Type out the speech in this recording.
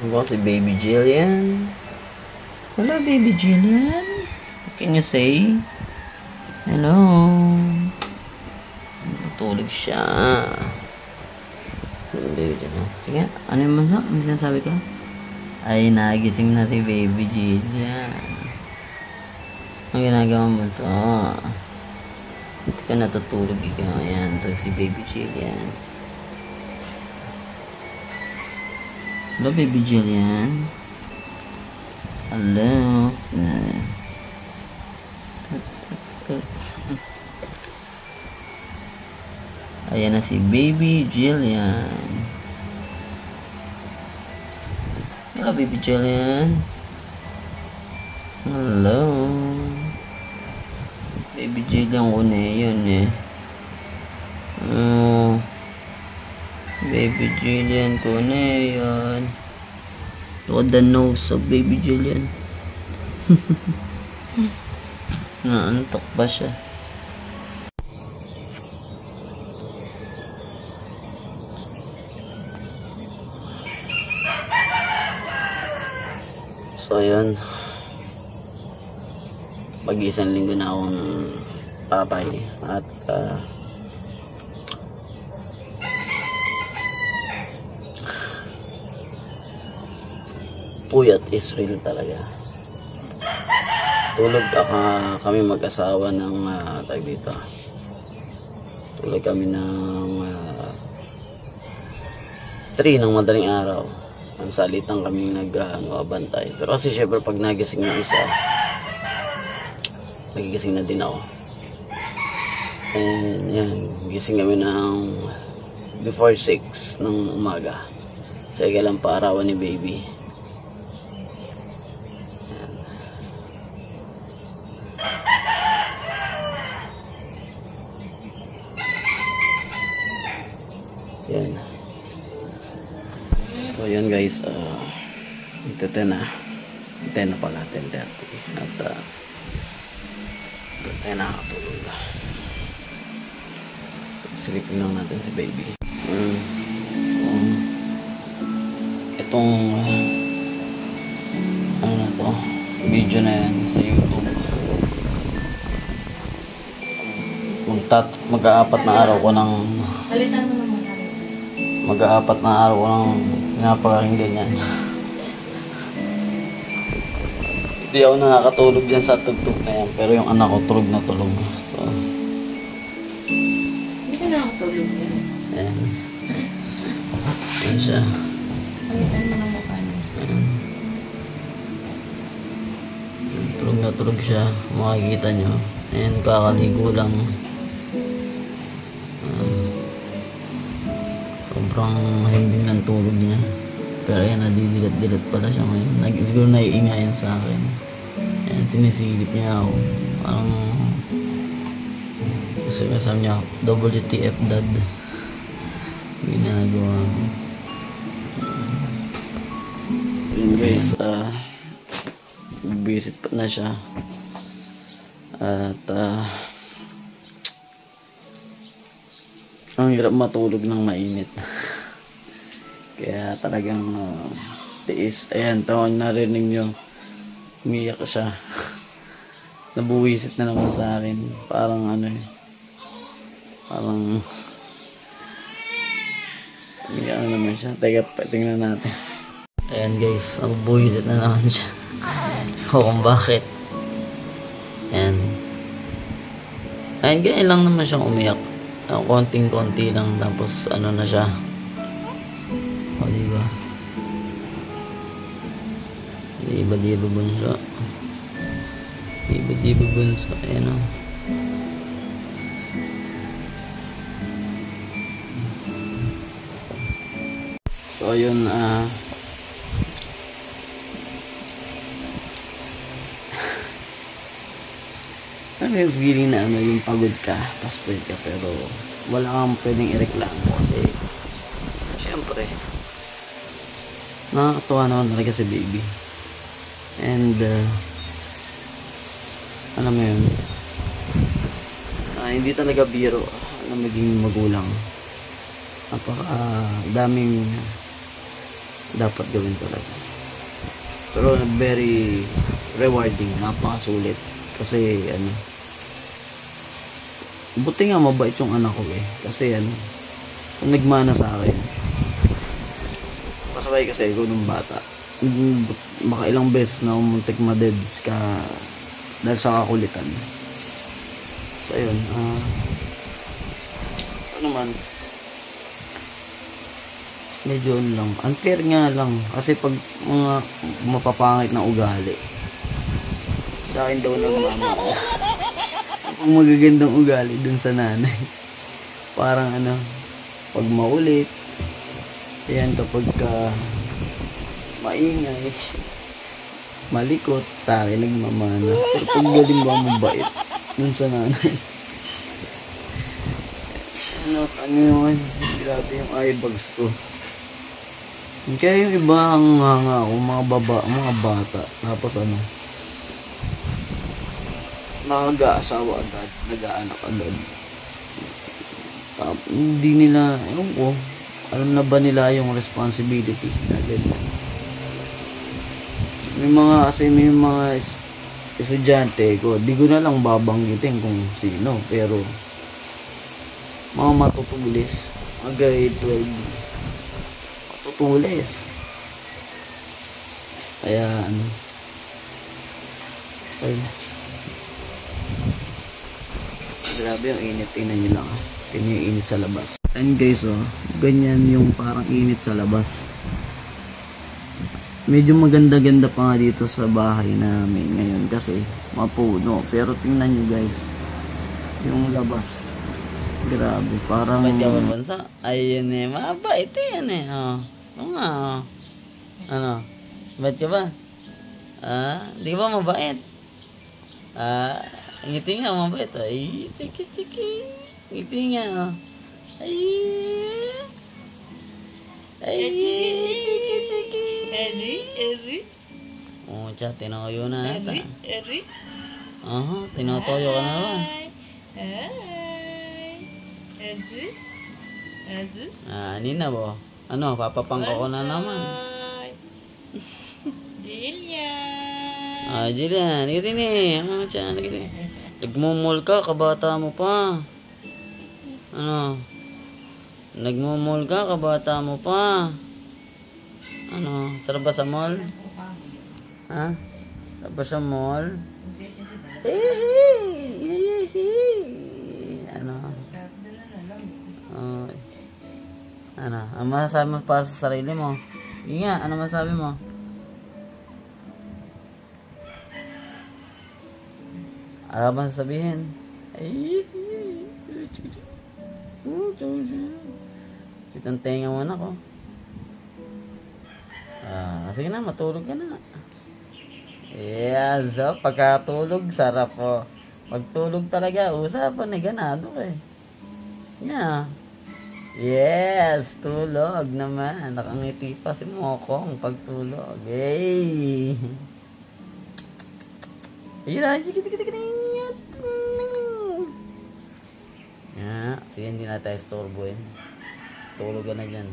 Ako si Baby Jillian. Hello, Baby Jillian. What can you say? Hello. Natutulog siya. Baby Jillian. Sige, ano yung bansa? Ano sinasabi ko? Ay, nagising na si Baby Jillian. Ang ginagawa mo bansa? Hindi ka natutulog ikaw. Ayan, so si Baby Jillian. Hello, Baby Jillian. Hello. Ayan na si Baby Jillian. Hello, Baby Jillian. Hello. Baby Jillian ko na yun eh. Baby Jillian ko na yun. Look at the nose of Baby Jillian. Naantok ba siya? So yun, mag-isang linggo na akong patay at puyat is real talaga. Tulog kami mag-asawa ng tag dito. Tulog kami ng 3 ng madaling araw. Ang salitang kami nagbantay. Pero kasi syempre pag nagising ng isa, nagigising na din ako. And yan, gising kami ng before 6 ng umaga. Sa ikalang paarawan ni Baby. Yan. So yun guys, ito 10 na pala, 10:30 at tayo nakatulog. Silipin lang natin si Baby. So itong ano na to, video na yan sa YouTube, mag-aapat na araw ko ng mag-aapat na araw ko ng pinapakinggan yan. Hindi ako nakakatulog dyan sa tugtog na yan, pero yung anak ko tulog na tulog. So hindi ka nakakatulog yan. Ayan. Ayan siya. Palitan mo ng mukha niya. Tulog na tulog siya, makikita nyo. Ayan, kakaligo lang. Sobrang mahimbing ng tulog niya. Pero ayan, nadidilat-dilat pala siya ngayon. Siguro naiingayan sa akin. Ayan, sinisilip niya ako. Parang gusto niya, sabi niya, WTF dad. Ginagawa ko. Yun guys, visit pa na siya. At ang hirap matulog ng mainit. Kaya talagang tiis. Ayan, taon narinig nyo, umiyak siya. Nabuwisit na naman sa akin. Parang ano eh, parang umiyak na naman siya. Teka, tingnan natin. Ayan guys, nabuwisit na naman siya. O kung bakit. Ayan. Ayan, ganyan lang naman siyang umiyak. Konting-konti lang, tapos ano na siya. O diba? Diba bunso. Diba bunso. Ayan o. So yun, yung feeling na ano, yung pagod ka, tapos pwede ka, pero wala kang pwedeng ireklamo kasi syempre nakakatuwa naman talaga si Baby. And alam mo yun, hindi talaga biro na maging magulang. Napaka daming dapat gawin talaga. Pero very rewarding, napakasulit. Kasi ano, buti nga mabait yung anak ko eh. Kasi ano, kung nagmana sa akin, pasabay kasi ako nung bata. Baka ilang beses na umuntik madeds ka dahil sa kakulitan. So yun, ano man, medyo lang, unfair nga lang. Kasi pag mga mapapangit na ugali, sa akin daw nagmama ko. Pag magagandang ugali dun sa nanay, parang ano, pag maulit, yan, kapag ka maingay, malikot, sa akin nagmamana. Pero pag galing ba mabait dun sa nanay, ano yun, grabe yung eyebags ko. Kaya yung iba ang hanga ako, mga bata, tapos ano, nakag-aasawa agad, nag-aanak agad. Hindi nila, ewan ko, alam na ba nila yung responsibility na ganyan. May mga estudyante ko, di ko na lang babanggitin kung sino, pero mga matutulis, mga grade 12, matutulis. Kaya ano, ayun. Grabe yung init, tingnan nyo lang. Tingnan yung init sa labas. And guys, ganyan yung parang init sa labas. Medyo maganda-ganda pa nga dito sa bahay namin ngayon kasi mapuno. Pero tingnan nyo guys, yung labas. Grabe, parang Ba't bansa? Ayun eh, mabait yan eh. Oo nga. Ano? Ba't ka ba? Di ba mabait? Ngiti nga mabait. Ay, tiki. Ngiti nga. Ay. Ay, tiki. Eri. Oh, chat, tinoyo na ata. Eri. Tinotoyo ka na naman. Hi. Azus. Nina bo. Ano, papapangko ko na naman. Jillian. Jillian, ngiti ni. Chat, ngiti. Nagmumol ka, kabata mo pa. Ano? Nagmumol ka, kabata mo pa. Ano? Sarap ba sa mall? Sarap ba sa mall? Ano? Ano masasabi mo para sa sarili mo? Hindi nga, ano masasabi mo? Ano ba sasabihin? Kitang tenga mo na ko. Sige na, matulog ka na. Yes, pagkatulog, sarap po. Pagtulog talaga, usapan na ganado eh. Yeah. Yes, tulog naman. Nakangiti pa si Mokong pagtulog. Hey! Sige, hindi na tayo storbohin. Tulog ka na dyan.